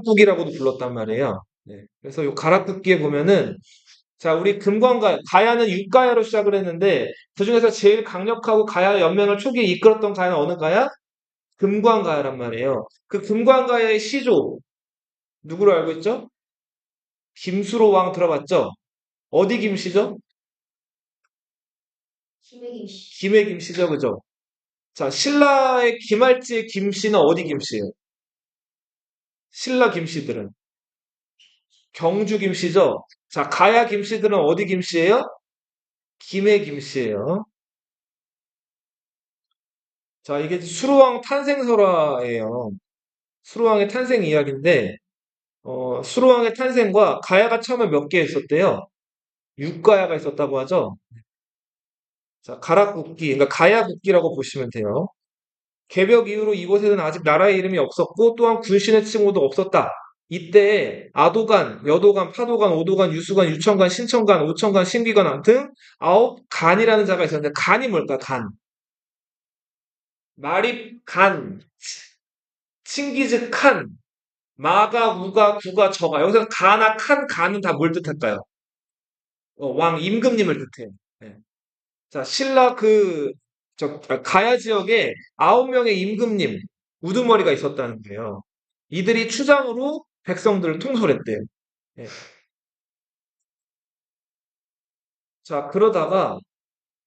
가락국이라고도 불렀단 말이에요. 네. 그래서 요 가락국기에 보면은 자, 우리 금관가, 가야는 육가야로 시작을 했는데, 그 중에서 제일 강력하고 가야 연맹을 초기에 이끌었던 가야는 어느 가야? 금관가야란 말이에요. 그 금관가야의 시조, 누구로 알고 있죠? 김수로 왕 들어봤죠? 어디 김씨죠? 김의 김씨죠, 그죠? 자, 신라의 김할지의 김씨는 어디 김씨예요? 신라 김씨들은 경주 김씨죠? 자, 가야 김씨들은 어디 김씨예요? 김의 김씨예요. 자, 이게 수로왕 탄생설화예요. 수로왕의 탄생 이야기인데, 수로왕의 탄생과 가야가 처음에 몇 개 있었대요? 6가야가 있었다고 하죠? 자, 가락국기, 그러니까 가야국기라고 보시면 돼요. 개벽 이후로 이곳에는 아직 나라의 이름이 없었고, 또한 군신의 칭호도 없었다. 이때 아도간, 여도간, 파도간, 오도간, 유수간, 유천간, 신천간, 오천간, 신기간 등 9간이라는 자가 있었는데, 간이 뭘까, 간? 마립, 간, 칭기즈, 칸, 마가, 우가, 구가, 저가. 여기서 가나 칸, 간은 다 뭘 뜻할까요? 왕 임금님을 뜻해요. 네. 자, 신라 가야 지역에 9명의 임금님, 우두머리가 있었다는 거예요. 이들이 추장으로 백성들을 통솔했대요. 네. 자, 그러다가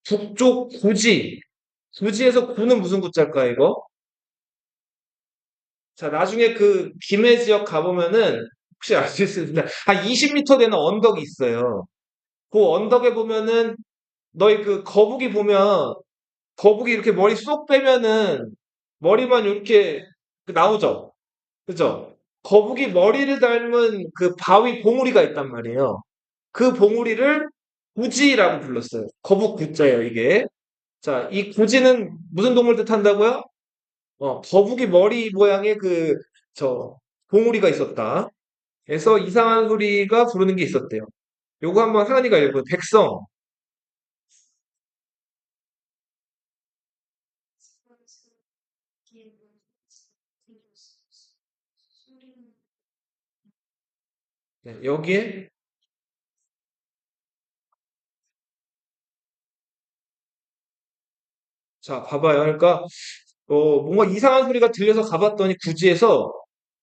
북쪽 구지에서 구는 무슨 구자일까, 이거? 자, 나중에 그 김해 지역 가보면은 혹시 알 수 있습니다. 한 20m 되는 언덕이 있어요. 그 언덕에 보면은 너희 그 거북이 보면 거북이 이렇게 머리 쏙 빼면은 머리만 이렇게 나오죠. 그죠? 거북이 머리를 닮은 그 바위 봉우리가 있단 말이에요. 그 봉우리를 구지라고 불렀어요. 거북 구자예요, 이게. 자, 이 구지는 무슨 동물 뜻한다고요? 거북이 머리 모양의 봉우리가 있었다. 그래서 이상한 소리가 부르는 게 있었대요. 요거 한번 하은이가 읽어요. 백성. 네, 여기에 자, 봐봐요. 그러니까 뭔가 이상한 소리가 들려서 가봤더니 구지에서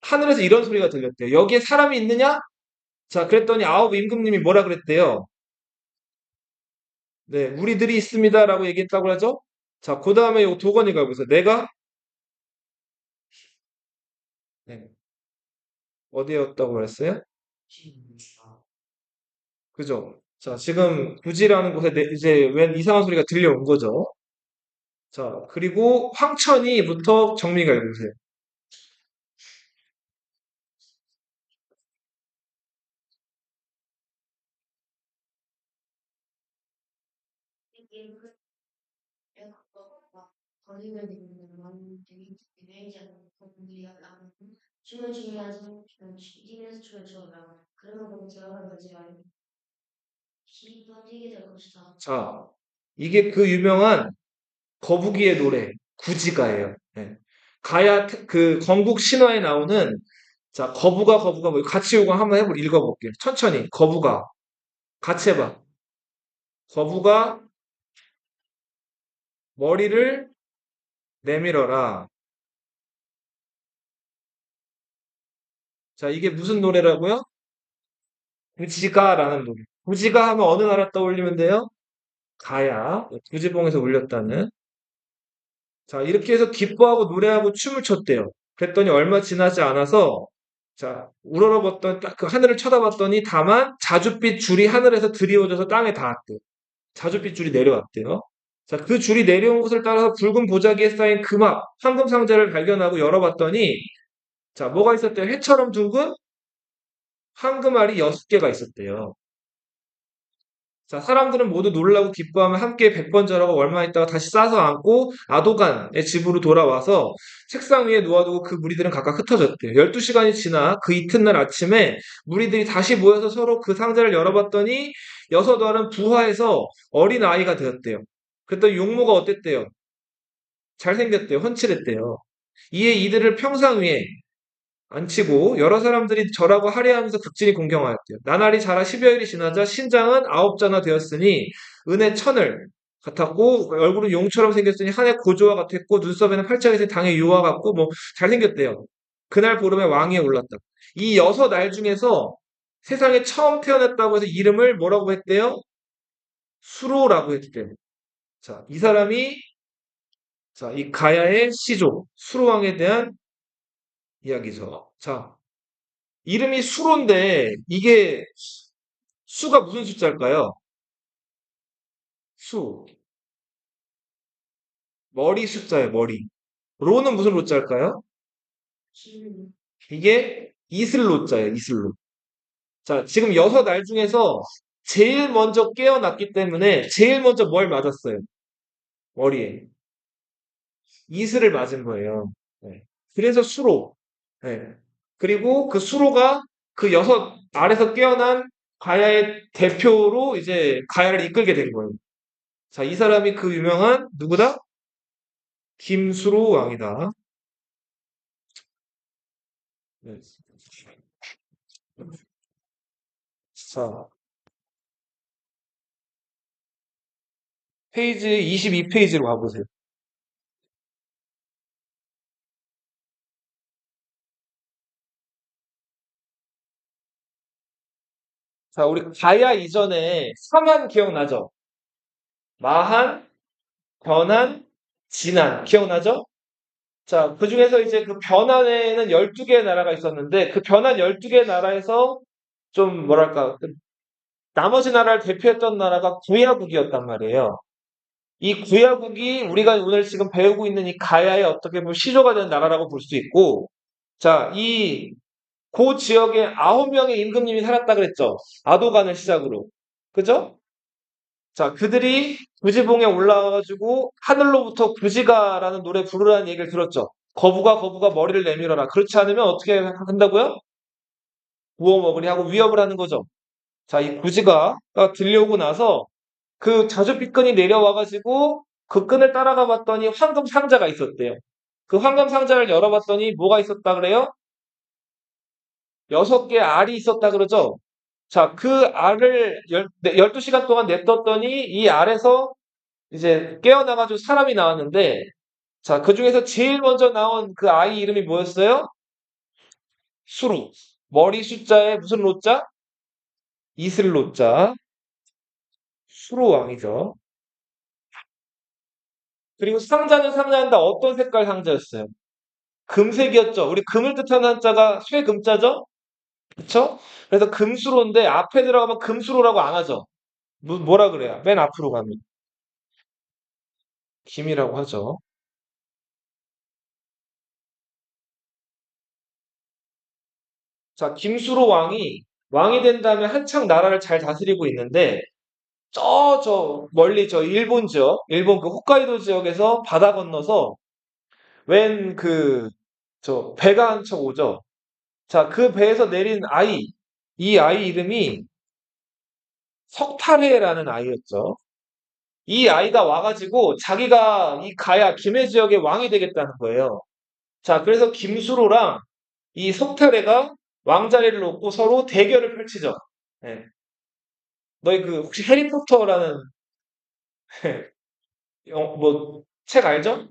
하늘에서 이런 소리가 들렸대요. 여기에 사람이 있느냐? 자, 그랬더니 아홉 임금님이 뭐라 그랬대요? 네, 우리들이 있습니다라고 얘기했다고 하죠? 자, 그 다음에 요 도건이가 여기서 내가 네, 어디였다고 그랬어요? 그죠? 자, 지금 구지라는 곳에 이제 웬 이상한 소리가 들려온 거죠. 자, 그리고 황천이부터 정리가 읽으세요. 자, 이게 그 유명한 거북이의 노래, 구지가예요. 네. 그 건국 신화에 나오는 자, 거부가 뭐 같이 요거 한번 읽어볼게요. 천천히. 거부가 같이 해봐. 거부가 머리를 내밀어라. 자, 이게 무슨 노래라고요? 구지가라는 노래. 구지가 하면 어느 나라 떠올리면 돼요? 가야. 구지봉에서 울렸다는. 자, 이렇게 해서 기뻐하고 노래하고 춤을 췄대요. 그랬더니 얼마 지나지 않아서 자, 우러러봤더니 딱 그 하늘을 쳐다봤더니 다만 자줏빛 줄이 하늘에서 드리워져서 땅에 닿았대요. 자줏빛 줄이 내려왔대요. 자, 그 줄이 내려온 곳을 따라서 붉은 보자기에 쌓인 금합, 황금 상자를 발견하고 열어봤더니 자, 뭐가 있었대요? 해처럼 둥근 황금알이 6개가 있었대요. 자, 사람들은 모두 놀라고 기뻐하며 함께 백번절하고 얼마 있다가 다시 싸서 안고 아도간의 집으로 돌아와서 책상 위에 놓아두고 그 무리들은 각각 흩어졌대요. 12시간이 지나 그 이튿날 아침에 무리들이 다시 모여서 서로 그 상자를 열어봤더니 6알은 부화해서 어린 아이가 되었대요. 그랬더니 용모가 어땠대요? 잘생겼대요. 훤칠했대요. 이에 이들을 평상 위에 안 치고 여러 사람들이 절하고 할애하면서 극진히 공경하였대요. 나날이 자라 10여일이 지나자 신장은 9자나 되었으니 은혜 천을 같았고 얼굴은 용처럼 생겼으니 한해 고조와 같았고 눈썹에는 팔자에서 당의 유와 같고 뭐 잘생겼대요. 그날 보름에 왕위에 올랐다. 이 6날 중에서 세상에 처음 태어났다고 해서 이름을 뭐라고 했대요? 수로라고 했대요. 자, 이 사람이 자, 이 가야의 시조 수로왕에 대한 이야기죠. 자, 이름이 수로인데 이게 수가 무슨 숫자일까요? 수. 머리 숫자예요, 머리. 로는 무슨 로자일까요? 이게 이슬로자예요, 이슬로. 자, 지금 6날 중에서 제일 먼저 깨어났기 때문에 제일 먼저 뭘 맞았어요? 머리에. 이슬을 맞은 거예요. 네. 그래서 수로. 네. 그리고 그 수로가 그 6알에서 깨어난 가야의 대표로 이제 가야를 이끌게 된 거예요. 자, 이 사람이 그 유명한 누구다? 김수로 왕이다. 네. 자, 페이지 22페이지로 가보세요. 자, 우리 가야 이전에 사만 기억나죠? 마한, 변한, 진한 기억나죠? 자, 그 중에서 이제 그 변한에는 12개의 나라가 있었는데 그 변한 12개의 나라에서 좀 뭐랄까 그 나머지 나라를 대표했던 나라가 구야국이었단 말이에요. 이 구야국이 우리가 오늘 지금 배우고 있는 이 가야의 어떻게 보면 시조가 된 나라라고 볼 수 있고 자, 이 그 지역에 9명의 임금님이 살았다 그랬죠. 아도간을 시작으로. 그죠? 자, 그들이 부지봉에 올라와가지고 하늘로부터 부지가라는 노래 부르라는 얘기를 들었죠. 거부가 거부가 머리를 내밀어라. 그렇지 않으면 어떻게 한다고요? 구워 먹으리 하고 위협을 하는 거죠. 자, 이 부지가가 들려오고 나서 그 자주빛끈이 내려와가지고 그 끈을 따라가 봤더니 황금 상자가 있었대요. 그 황금 상자를 열어봤더니 뭐가 있었다 그래요? 6개의 알이 있었다 그러죠. 자, 그 알을 12시간 동안 냅뒀더니 이 알에서 이제 깨어나가지고 사람이 나왔는데, 자, 그 중에서 제일 먼저 나온 그 아이 이름이 뭐였어요? 수루. 머리 숫자에 무슨 로자? 이슬 로자. 수로왕이죠. 그리고 상자는 상자인데 어떤 색깔 상자였어요? 금색이었죠. 우리 금을 뜻하는 한자가 쇠금자죠? 그쵸? 그래서 금수로인데 앞에 들어가면 금수로라고 안 하죠. 뭐라 그래요? 맨 앞으로 가면. 김이라고 하죠. 자, 김수로 왕이 된 다음에 한창 나라를 잘 다스리고 있는데, 멀리 일본 지역, 일본 그 홋카이도 지역에서 바다 건너서 웬 배가 한 척 오죠. 자, 그 배에서 내린 아이, 이 아이 이름이 석탈해라는 아이였죠. 이 아이가 와가지고 자기가 이 가야, 김해 지역의 왕이 되겠다는 거예요. 자, 그래서 김수로랑 이 석탈해가 왕자리를 놓고 서로 대결을 펼치죠. 예. 너희 혹시 해리포터라는 책 알죠?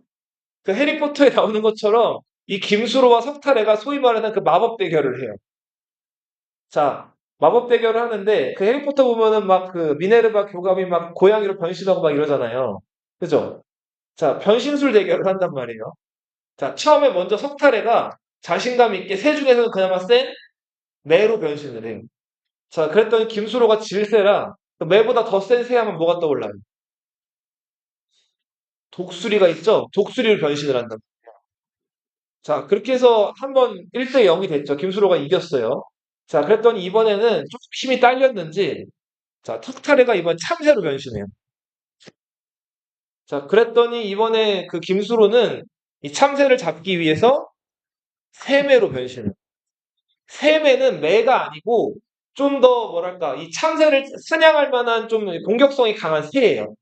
그 해리포터에 나오는 것처럼 이 김수로와 석탈해가 소위 말하는 그 마법 대결을 해요. 자, 마법 대결을 하는데 그 해리포터 보면은 막 그 미네르바 교감이 막 고양이로 변신하고 막 이러잖아요. 그죠? 자, 변신술 대결을 한단 말이에요. 자, 처음에 먼저 석탈해가 자신감 있게 새 중에서는 그나마 센 매로 변신을 해요. 자, 그랬더니 김수로가 질세라 그 매보다 더 센 새 하면 뭐가 떠올라요? 독수리가 있죠? 독수리를 변신을 한다. 자, 그렇게 해서 한번 1대 0이 됐죠. 김수로가 이겼어요. 자, 그랬더니 이번에는 좀 힘이 딸렸는지, 자, 턱탈해가 이번 참새로 변신해요. 자, 그랬더니 이번에 그 김수로는 이 참새를 잡기 위해서 새매로 변신해요. 새매는 매가 아니고 좀 더 뭐랄까, 이 참새를 사냥할 만한 좀 공격성이 강한 새예요.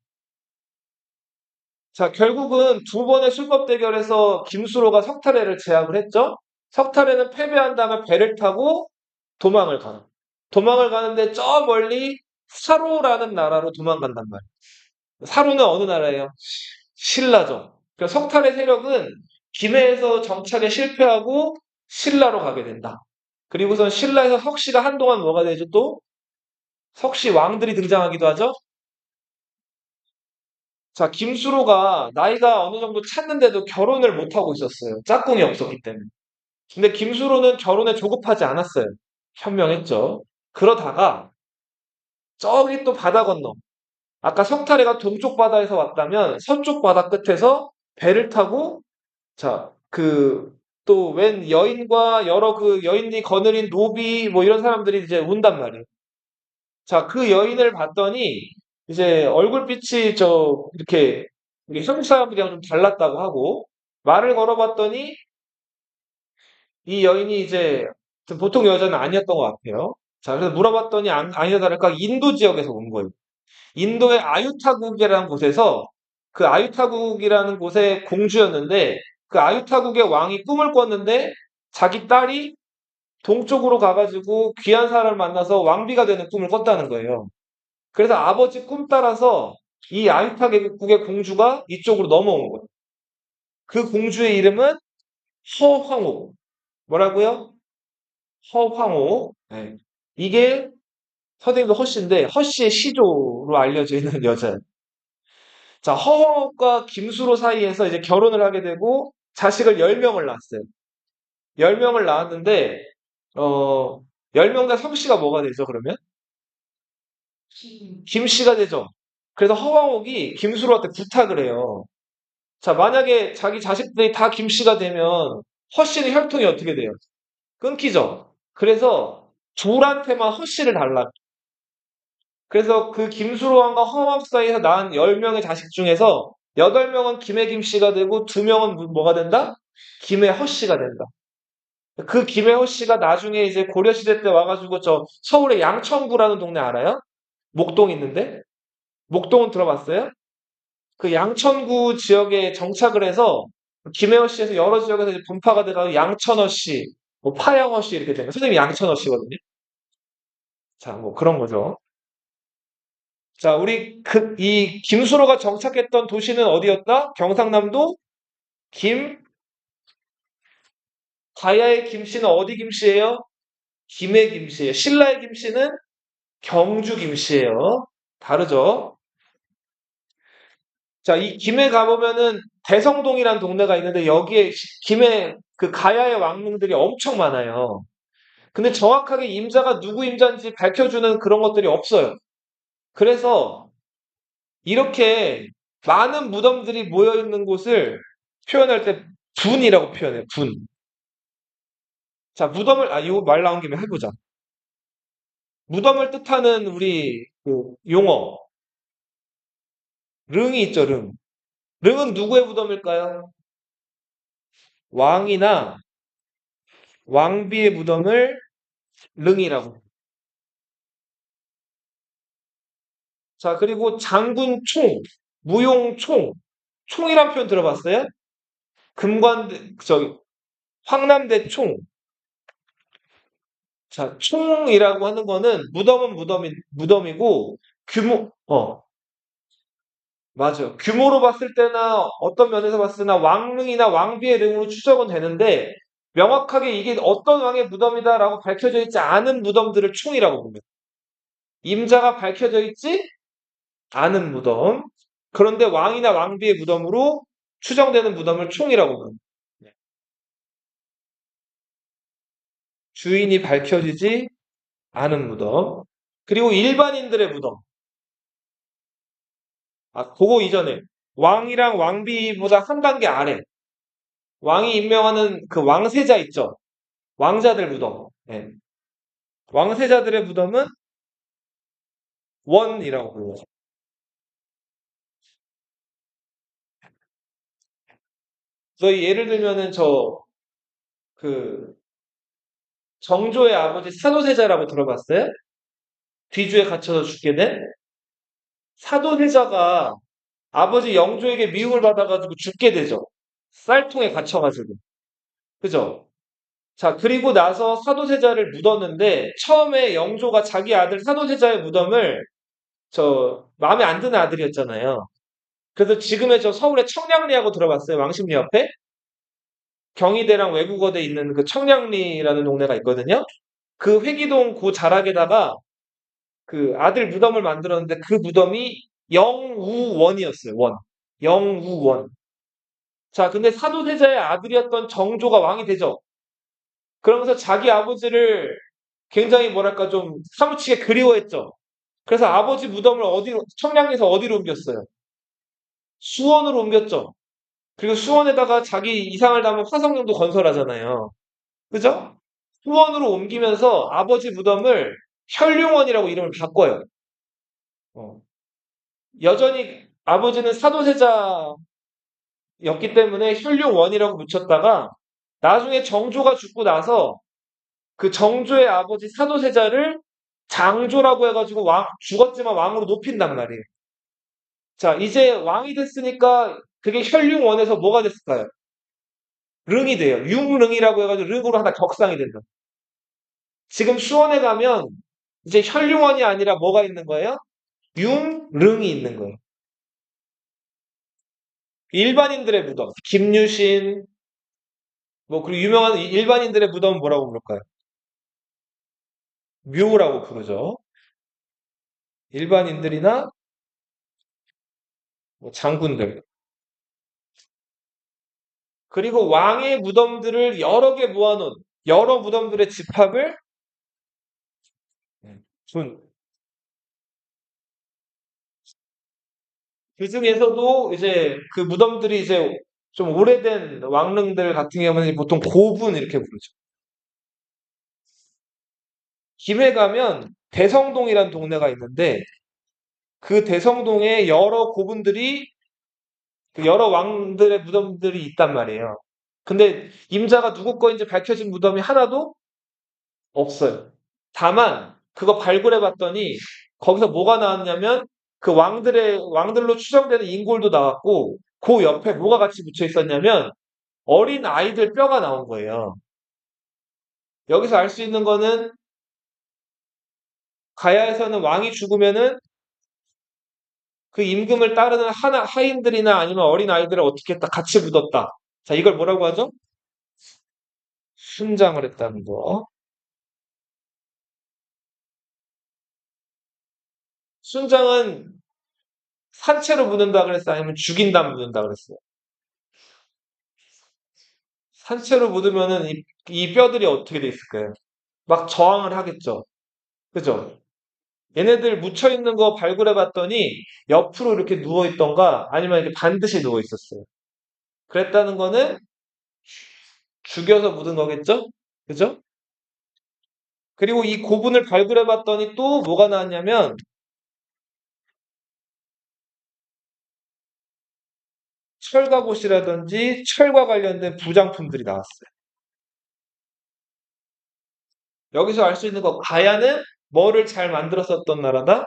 자, 결국은 두 번의 술법 대결에서 김수로가 석탈해를 제압을 했죠. 석탈에는 패배한 다음에 배를 타고 도망을 가요. 도망을 가는데 저 멀리 사로라는 나라로 도망간단 말이에요. 사로는 어느 나라예요? 신라죠. 그러니까 석탈의 세력은 김해에서 정착에 실패하고 신라로 가게 된다. 그리고선 신라에서 석씨가 한동안 뭐가 되죠? 또 석씨 왕들이 등장하기도 하죠. 자, 김수로가 나이가 어느 정도 찼는데도 결혼을 못하고 있었어요. 짝꿍이 없었기 때문에. 근데 김수로는 결혼에 조급하지 않았어요. 현명했죠. 그러다가 저기 또 바다 건너. 아까 석탈해가 동쪽 바다에서 왔다면 서쪽 바다 끝에서 배를 타고 자, 또 웬 여인과 여러 그 여인이 거느린 노비 뭐 이런 사람들이 이제 온단 말이에요. 자, 그 여인을 봤더니 이제 얼굴빛이 이렇게 한국 사람들이랑 좀 달랐다고 하고 말을 걸어봤더니 이 여인이 이제 보통 여자는 아니었던 것 같아요. 자, 그래서 물어봤더니 아니나 다를까 인도 지역에서 온 거예요. 인도의 아유타국이라는 곳에서 그 아유타국이라는 곳의 공주였는데 그 아유타국의 왕이 꿈을 꿨는데 자기 딸이 동쪽으로 가가지고 귀한 사람을 만나서 왕비가 되는 꿈을 꿨다는 거예요. 그래서 아버지 꿈 따라서 이 아유타국의 공주가 이쪽으로 넘어온 거예요. 그 공주의 이름은 허황옥. 뭐라고요? 허황옥. 네. 이게 선생님도 허씨인데 허씨의 시조로 알려져 있는 여자예요. 자, 허황옥과 김수로 사이에서 이제 결혼을 하게 되고 자식을 10명을 낳았어요. 10명을 낳았는데 어 10명 다 성씨가 뭐가 되죠, 그러면? 김씨가 되죠. 그래서 허황옥이 김수로한테 부탁을 해요. 자, 만약에 자기 자식들이 다 김씨가 되면 허씨는 혈통이 어떻게 돼요? 끊기죠. 그래서 둘한테만 허씨를 달라. 그래서 그 김수로왕과 허황옥 사이에서 낳은 10명의 자식 중에서 8명은 김해 김씨가 되고 2명은 뭐가 된다? 김해 허씨가 된다. 그 김해 허씨가 나중에 이제 고려시대 때 와가지고 저 서울의 양천구라는 동네 알아요? 목동 있는데? 목동은 들어봤어요? 그 양천구 지역에 정착을 해서 김해허 씨에서 여러 지역에서 이제 분파가 돼가지고 양천허 씨, 뭐 파양허 씨 이렇게 되는 선생님이 양천허 씨거든요. 자, 뭐 그런 거죠. 자, 우리 이 김수로가 정착했던 도시는 어디였다? 경상남도 가야의 김씨는 어디 김씨예요? 김해 김씨예요. 신라의 김씨는 경주 김씨예요. 다르죠? 자, 이 김해 가보면은 대성동이라는 동네가 있는데 여기에 김해 그 가야의 왕릉들이 엄청 많아요. 근데 정확하게 임자가 누구 임자인지 밝혀주는 그런 것들이 없어요. 그래서 이렇게 많은 무덤들이 모여 있는 곳을 표현할 때 분이라고 표현해요. 분. 자, 이거 말 나온 김에 해보자. 무덤을 뜻하는 우리 그 용어 릉이 있죠, 릉. 릉은 누구의 무덤일까요? 왕이나 왕비의 무덤을 릉이라고. 자, 그리고 장군 총, 무용 총. 총이란 표현 들어봤어요? 저기, 황남대 총. 자, 총이라고 하는 거는 무덤은 무덤이고, 맞아요. 규모로 봤을 때나 어떤 면에서 봤을 때나 왕릉이나 왕비의 릉으로 추정은 되는데, 명확하게 이게 어떤 왕의 무덤이다라고 밝혀져 있지 않은 무덤들을 총이라고 봅니다. 임자가 밝혀져 있지 않은 무덤. 그런데 왕이나 왕비의 무덤으로 추정되는 무덤을 총이라고 봅니다. 주인이 밝혀지지 않은 무덤. 그리고 일반인들의 무덤. 아, 그거 이전에 왕이랑 왕비보다 한 단계 아래. 왕이 임명하는 그 왕세자 있죠. 왕자들 무덤. 예. 왕세자들의 무덤은 원이라고 불러요. 저희 예를 들면은 그 정조의 아버지 사도세자라고 들어봤어요? 뒤주에 갇혀서 죽게 된 사도세자가 아버지 영조에게 미움을 받아가지고 죽게 되죠. 쌀통에 갇혀가지고. 그죠? 자, 그리고 나서 사도세자를 묻었는데 처음에 영조가 자기 아들 사도세자의 무덤을 마음에 안 드는 아들이었잖아요. 그래서 지금의 서울의 청량리하고 들어봤어요. 왕십리 옆에? 경희대랑 외국어대 있는 그 청량리라는 동네가 있거든요. 그 회기동 그 자락에다가 그 아들 무덤을 만들었는데 그 무덤이 영우원이었어요. 원. 영우원. 자, 근데 사도세자의 아들이었던 정조가 왕이 되죠. 그러면서 자기 아버지를 굉장히 뭐랄까 좀 사무치게 그리워했죠. 그래서 아버지 무덤을 청량리에서 어디로 옮겼어요? 수원으로 옮겼죠. 그리고 수원에다가 자기 이상을 담은 화성룡도 건설하잖아요. 그죠? 수원으로 옮기면서 아버지 무덤을 혈룡원이라고 이름을 바꿔요. 어. 여전히 아버지는 사도세자였기 때문에 혈룡원이라고 붙였다가 나중에 정조가 죽고 나서 그 정조의 아버지 사도세자를 장조라고 해가지고 죽었지만 왕으로 높인단 말이에요. 자, 이제 왕이 됐으니까 그게 혈룡원에서 뭐가 됐을까요? 릉이 돼요. 융릉이라고 해가지고 릉으로 하나 격상이 된다. 지금 수원에 가면 이제 혈룡원이 아니라 뭐가 있는 거예요? 융릉이 있는 거예요. 일반인들의 무덤, 김유신, 뭐 그리고 유명한 일반인들의 무덤은 뭐라고 부를까요? 묘라고 부르죠. 일반인들이나 뭐 장군들. 그리고 왕의 무덤들을 여러 개 모아놓은 여러 무덤들의 집합을 둔. 그 중에서도 이제 그 무덤들이 이제 좀 오래된 왕릉들 같은 경우는 보통 고분 이렇게 부르죠. 김해 가면 대성동이라는 동네가 있는데 그 대성동에 여러 고분들이 그 여러 왕들의 무덤들이 있단 말이에요. 근데 임자가 누구 거인지 밝혀진 무덤이 하나도 없어요. 다만 그거 발굴해 봤더니 거기서 뭐가 나왔냐면 그 왕들로 추정되는 인골도 나왔고 그 옆에 뭐가 같이 붙여 있었냐면 어린 아이들 뼈가 나온 거예요. 여기서 알 수 있는 거는 가야에서는 왕이 죽으면은 그 임금을 따르는 하인들이나 아니면 어린 아이들을 어떻게 했다 같이 묻었다. 자, 이걸 뭐라고 하죠? 순장을 했다는 거. 순장은 산채로 묻는다 그랬어요? 아니면 죽인 다음 묻는다 그랬어요? 산채로 묻으면은 이 뼈들이 어떻게 돼 있을까요? 막 저항을 하겠죠. 그죠? 얘네들 묻혀 있는 거 발굴해 봤더니 옆으로 이렇게 누워 있던가 아니면 이렇게 반드시 누워 있었어요. 그랬다는 거는 죽여서 묻은 거겠죠? 그죠? 그리고 이 고분을 발굴해 봤더니 또 뭐가 나왔냐면 철가봇이라든지 철과 관련된 부장품들이 나왔어요. 여기서 알 수 있는 거 가야는 뭐를 잘 만들었었던 나라다?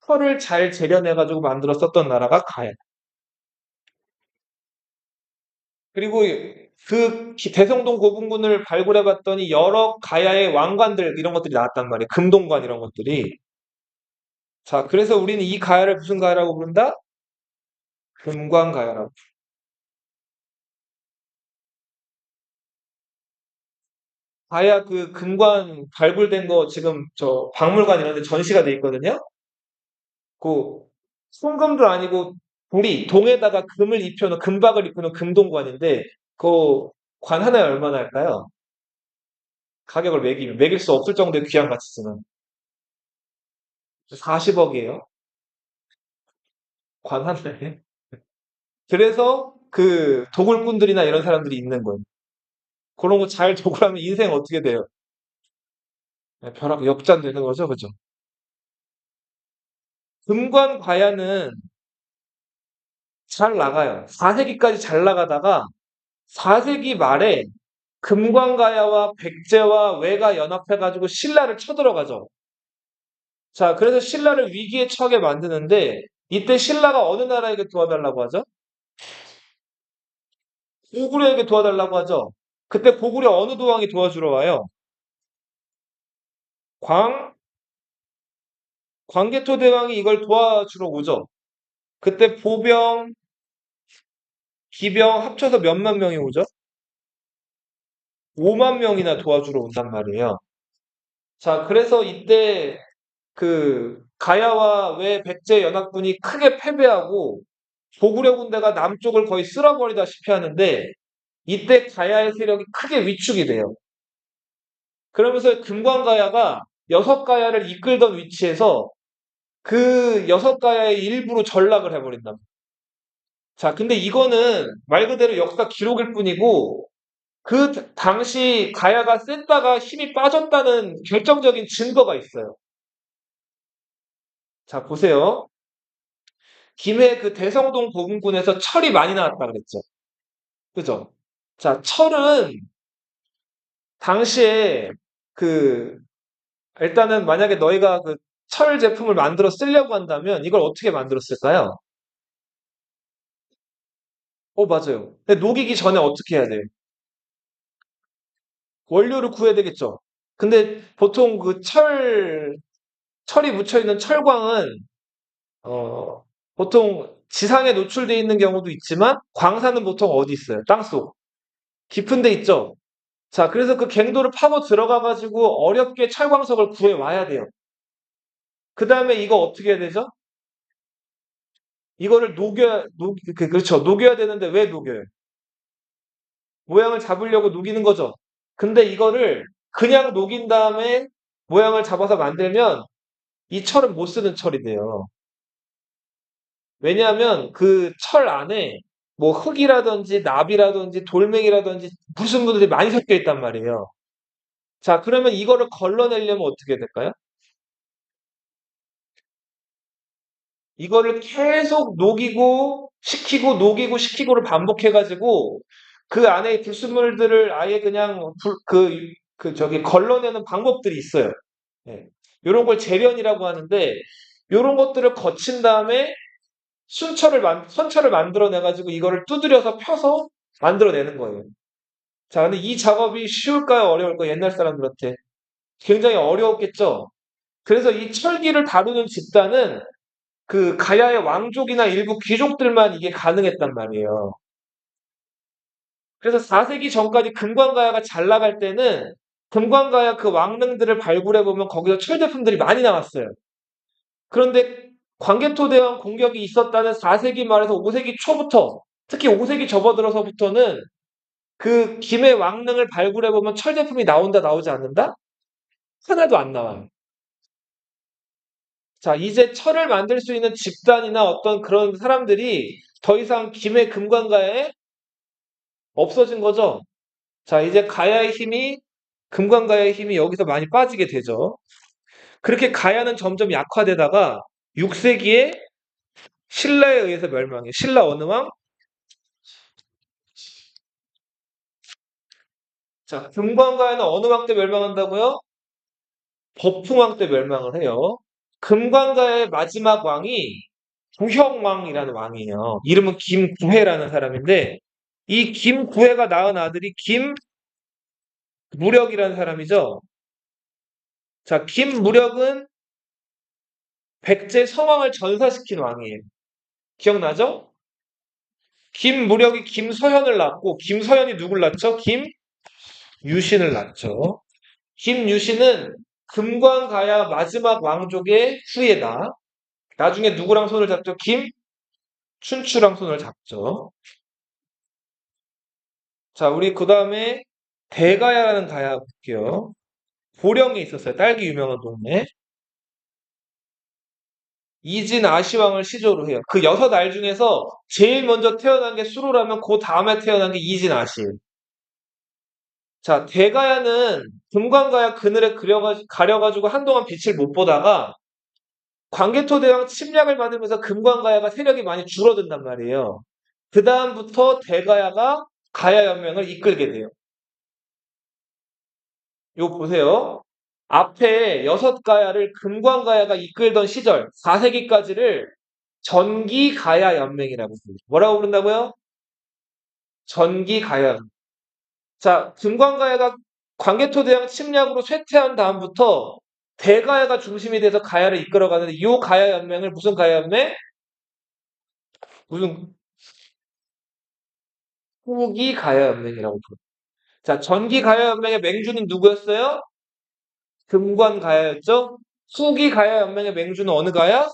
철을 잘 재련해가지고 만들었었던 나라가 가야. 그리고 그 대성동 고분군을 발굴해 봤더니 여러 가야의 왕관들 이런 것들이 나왔단 말이에요. 금동관 이런 것들이. 자, 그래서 우리는 이 가야를 무슨 가야라고 부른다? 금관가야라고. 가야 그 금관 발굴된 거 지금 박물관 이런 데 전시가 돼 있거든요. 그 송금도 아니고 동에다가 금을 입혀놓은 금박을 입혀놓은 금동관인데 그 관 하나에 얼마나 할까요? 가격을 매길 수 없을 정도의 귀한 가치지만 40억이에요. 관 하나에. 그래서 그 도굴꾼들이나 이런 사람들이 있는 거예요. 그런 거 잘 도굴하면 인생 어떻게 돼요? 네, 벼락 역전되는 거죠, 그죠? 금관 과야는 잘 나가요. 4세기까지 잘 나가다가 4세기 말에 금관가야와 백제와 왜가 연합해가지고 신라를 쳐들어가죠. 자, 그래서 신라를 위기에 처하게 만드는데 이때 신라가 어느 나라에게 도와달라고 하죠? 고구려에게 도와달라고 하죠. 그때 고구려 어느 도왕이 도와주러 와요? 광, 광개토 대왕이 이걸 도와주러 오죠. 그때 보병, 기병 합쳐서 몇만 명이 오죠? 5만 명이나 도와주러 온단 말이에요. 자, 그래서 이때 그 가야와 외 백제 연합군이 크게 패배하고 고구려 군대가 남쪽을 거의 쓸어버리다시피 하는데 이때 가야의 세력이 크게 위축이 돼요. 그러면서 금관가야가 여섯 가야를 이끌던 위치에서 그 여섯 가야의 일부로 전락을 해버린다. 자, 근데 이거는 말 그대로 역사 기록일 뿐이고 그 당시 가야가 셌다가 힘이 빠졌다는 결정적인 증거가 있어요. 자, 보세요. 김해 그 대성동 보금군에서 철이 많이 나왔다 그랬죠. 그죠? 자, 철은 당시에 그 일단은 만약에 너희가 그 철 제품을 만들어 쓰려고 한다면 이걸 어떻게 만들었을까요? 맞아요. 근데 녹이기 전에 어떻게 해야 돼요? 원료를 구해야 되겠죠. 근데 보통 그 철이 묻혀 있는 철광은 어, 보통 지상에 노출되어 있는 경우도 있지만 광산은 보통 어디 있어요? 땅속. 깊은 데 있죠. 자, 그래서 그 갱도를 파고 들어가 가지고 어렵게 철광석을 구해 와야 돼요. 그 다음에 이거 어떻게 해야 되죠? 이거를 그렇죠. 녹여야 되는데 왜 녹여요? 모양을 잡으려고 녹이는 거죠. 근데 이거를 그냥 녹인 다음에 모양을 잡아서 만들면 이 철은 못 쓰는 철이 돼요. 왜냐하면 그 철 안에 뭐 흙이라든지 납이라든지 돌멩이라든지 무슨 분들이 많이 섞여 있단 말이에요. 자, 그러면 이거를 걸러내려면 어떻게 해야 될까요? 이거를 계속 녹이고 식히고 녹이고 식히고를 반복해가지고 그 안에 불순물들을 아예 그냥 저기 걸러내는 방법들이 있어요. 예. 요런 걸 재련이라고 하는데 요런 것들을 거친 다음에 선철을 만들어내가지고 이거를 두드려서 펴서 만들어내는 거예요. 자, 근데 이 작업이 쉬울까요? 어려울까요? 옛날 사람들한테. 굉장히 어려웠겠죠? 그래서 이 철기를 다루는 집단은 그 가야의 왕족이나 일부 귀족들만 이게 가능했단 말이에요. 그래서 4세기 전까지 금관가야가 잘 나갈 때는 금관가야 그 왕릉들을 발굴해 보면 거기서 철제품들이 많이 나왔어요. 그런데 광개토대왕 공격이 있었다는 4세기 말에서 5세기 초부터 특히 5세기 접어들어서부터는 그 김해 왕릉을 발굴해 보면 철제품이 나온다 나오지 않는다? 하나도 안 나와요. 자, 이제 철을 만들 수 있는 집단이나 어떤 그런 사람들이 더 이상 김해 금관가야에 없어진 거죠. 자, 이제 금관가야의 힘이 여기서 많이 빠지게 되죠. 그렇게 가야는 점점 약화되다가 6세기에 신라에 의해서 멸망해요. 신라 어느 왕? 자, 금관가야는 어느 왕 때 멸망한다고요? 법풍왕 때 멸망을 해요. 금관가의 마지막 왕이 부형왕이라는 왕이에요. 이름은 김구해라는 사람인데 이 김구해가 낳은 아들이 김무력이라는 사람이죠. 자, 김무력은 백제 성왕을 전사시킨 왕이에요. 기억나죠? 김무력이 김서현을 낳고 김서현이 누굴 낳죠? 김유신을 낳죠. 김유신은 금관가야 마지막 왕족의 후예다. 나중에 누구랑 손을 잡죠? 춘추랑 손을 잡죠. 자, 우리 그 다음에 대가야라는 가야 볼게요. 보령에 있었어요. 딸기 유명한 동네. 이진 아시왕을 시조로 해요. 그 여섯 알 중에서 제일 먼저 태어난 게 수로라면 그 다음에 태어난 게 이진 아시. 자, 대가야는 금관가야 그늘에 가려가지고 한동안 빛을 못 보다가 광개토대왕 침략을 받으면서 금관가야가 세력이 많이 줄어든단 말이에요. 그 다음부터 대가야가 가야연맹을 이끌게 돼요. 요 보세요. 앞에 여섯 가야를 금관가야가 이끌던 시절 4세기까지를 전기가야연맹이라고 부릅니다. 뭐라고 부른다고요? 전기가야. 자, 금관가야가 광개토대왕 침략으로 쇠퇴한 다음부터 대가야가 중심이 돼서 가야를 이끌어가는데 이 가야 연맹을 무슨 가야 연맹? 무슨 후기 가야 연맹이라고 부르요. 자, 전기 가야 연맹의 맹주는 누구였어요? 금관 가야였죠? 후기 가야 연맹의 맹주는 어느 가야?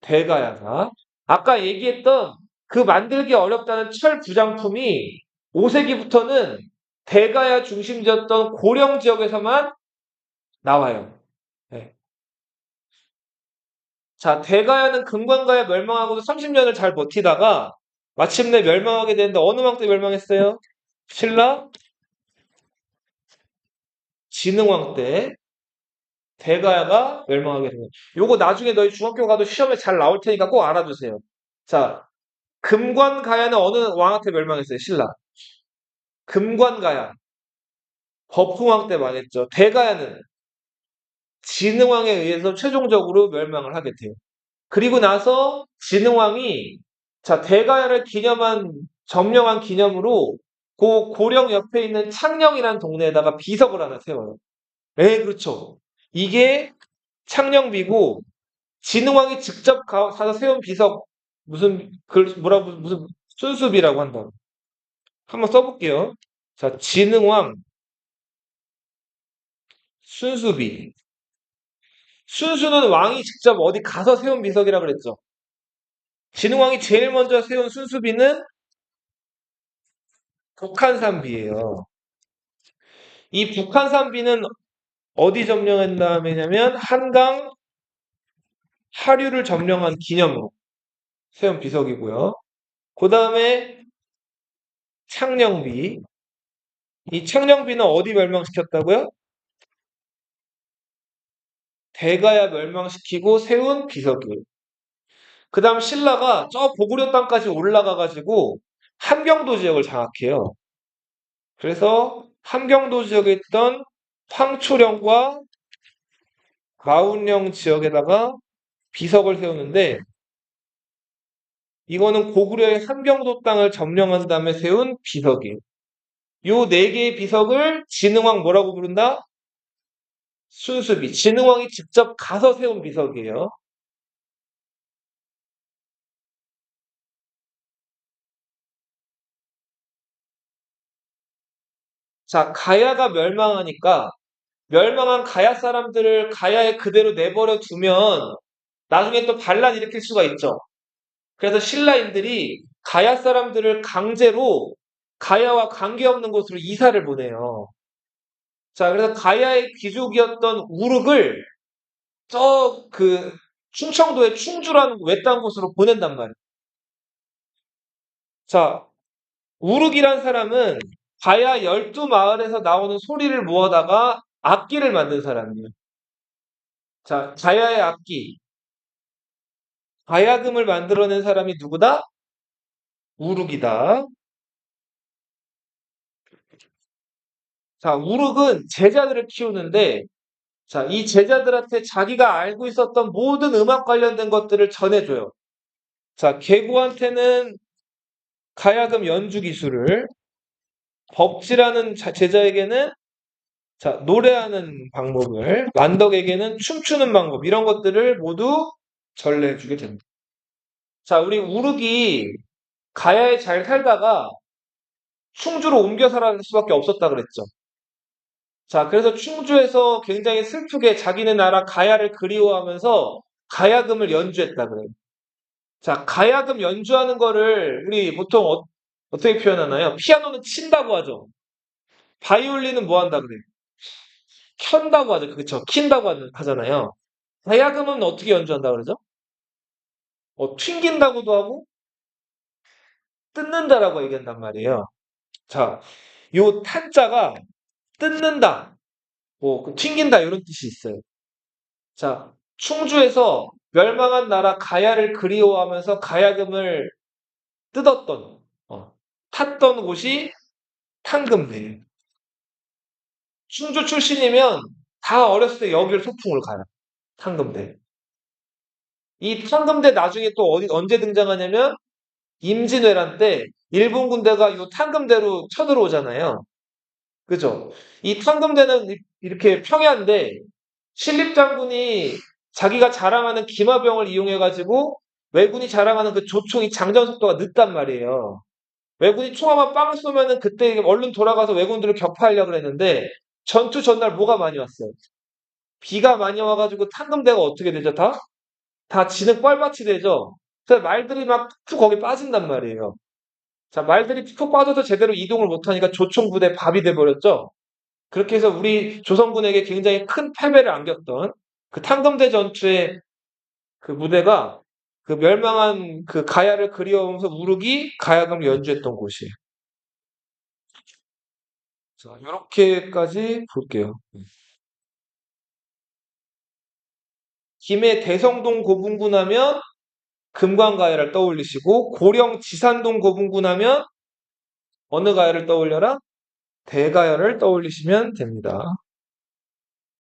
대가야가. 아까 얘기했던 그 만들기 어렵다는 철 부장품이 5세기부터는 대가야 중심지였던 고령 지역에서만 나와요. 네. 자, 대가야는 금관가야 멸망하고도 30년을 잘 버티다가 마침내 멸망하게 되는데 어느 왕 때 멸망했어요? 신라 진흥왕 때 대가야가 멸망하게 된 거예요. 요거 나중에 너희 중학교 가도 시험에 잘 나올 테니까 꼭 알아두세요. 자, 금관가야는 어느 왕한테 멸망했어요? 신라. 금관가야. 법흥왕 때 망했죠. 대가야는 진흥왕에 의해서 최종적으로 멸망을 하게 돼요. 그리고 나서 진흥왕이 자 대가야를 기념한 점령한 기념으로 그 고령 옆에 있는 창녕이라는 동네에다가 비석을 하나 세워요. 네, 그렇죠. 이게 창녕비고 진흥왕이 직접 가서 세운 비석 무슨 뭐라고 무슨 순수비라고 한다. 한번 써볼게요. 자 진흥왕 순수비. 순수는 왕이 직접 어디 가서 세운 비석이라 그랬죠. 진흥왕이 제일 먼저 세운 순수비는 북한산비예요. 이 북한산비는 어디 점령한 다음에냐면 한강 하류를 점령한 기념으로 세운 비석이고요. 그 다음에 창녕비. 이 창녕비는 어디 멸망시켰다고요? 대가야 멸망시키고 세운 비석이에요. 그 다음 신라가 저 고구려 땅까지 올라가가지고 함경도 지역을 장악해요. 그래서 함경도 지역에 있던 황초령과 마운령 지역에다가 비석을 세우는데 이거는 고구려의 함경도 땅을 점령한 다음에 세운 비석이에요. 요 네 개의 비석을 진흥왕 뭐라고 부른다? 순수비. 진흥왕이 직접 가서 세운 비석이에요. 자, 가야가 멸망하니까 멸망한 가야 사람들을 가야에 그대로 내버려 두면 나중에 또 반란 일으킬 수가 있죠. 그래서 신라인들이 가야 사람들을 강제로 가야와 관계없는 곳으로 이사를 보내요. 자, 그래서 가야의 귀족이었던 우륵을 저 충청도의 충주라는 외딴 곳으로 보낸단 말이에요. 자, 우륵이란 사람은 가야 12마을에서 나오는 소리를 모아다가 악기를 만든 사람이에요. 자, 가야의 악기, 가야금을 만들어낸 사람이 누구다? 우륵이다. 자, 우륵은 제자들을 키우는데 자, 이 제자들한테 자기가 알고 있었던 모든 음악 관련된 것들을 전해줘요. 자, 계구한테는 가야금 연주 기술을, 법지라는 제자에게는 자, 노래하는 방법을, 만덕에게는 춤추는 방법, 이런 것들을 모두 전래해주게 됩니다. 자, 우리 우륵이 가야에 잘 살다가 충주로 옮겨 살아갈 수밖에 없었다 그랬죠. 자, 그래서 충주에서 굉장히 슬프게 자기네 나라 가야를 그리워하면서 가야금을 연주했다 그래요. 자, 가야금 연주하는 거를 우리 보통 떻게 표현하나요? 피아노는 친다고 하죠. 바이올린은 뭐 한다 그래요? 켠다고 하죠. 그렇죠. 킨다고 하잖아요. 가야금은 어떻게 연주한다 그러죠? 튕긴다고도 하고 뜯는다라고 얘기한단 말이에요. 자, 요 탄자가 뜯는다, 튕긴다 이런 뜻이 있어요. 자, 충주에서 멸망한 나라 가야를 그리워하면서 가야금을 뜯었던, 탔던 곳이 탕금대예요. 충주 출신이면 다 어렸을 때 여기를 소풍을 가요. 탕금대. 이 탕금대 나중에 또 언제 등장하냐면 임진왜란 때 일본 군대가 이 탄금대로 쳐들어오잖아요. 그죠? 이 탄금대는 이렇게 평야인데 신립장군이 자기가 자랑하는 기마병을 이용해가지고 왜군이 자랑하는 그 조총이 장전 속도가 늦단 말이에요. 왜군이 총 한번 빵 쏘면은 그때 얼른 돌아가서 왜군들을 격파하려고 그랬는데 전투 전날 뭐가 많이 왔어요? 비가 많이 와가지고 탄금대가 어떻게 되죠? 다 진흙 뻘밭이 되죠? 그래서 말들이 막 푹 거기 빠진단 말이에요. 자, 말들이 푹 빠져서 제대로 이동을 못하니까 조총 부대 밥이 돼버렸죠? 그렇게 해서 우리 조선군에게 굉장히 큰 패배를 안겼던 그 탄검대 전투의 그 무대가 그 멸망한 그 가야를 그리워하면서 우르기 가야금을 연주했던 곳이에요. 자, 이렇게까지 볼게요. 김해 대성동 고분군 하면 금관가야를 떠올리시고 고령 지산동 고분군 하면 어느 가야를 떠올려라? 대가야를 떠올리시면 됩니다.